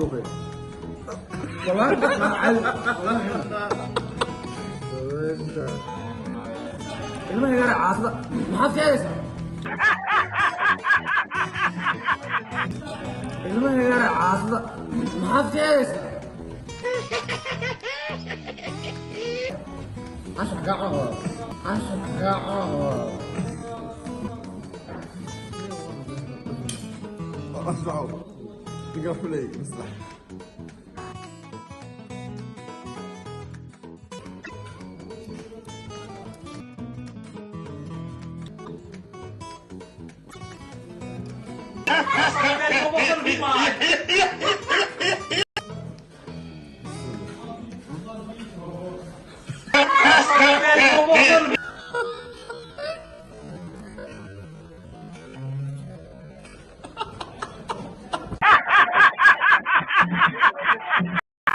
مخلوقين والله ilmaha yara caasada maxaad sheegaysaa ilmaha yara caasada maxaad sheegaysaa عشان قاعة اسمعوا تلقى فلي مصلح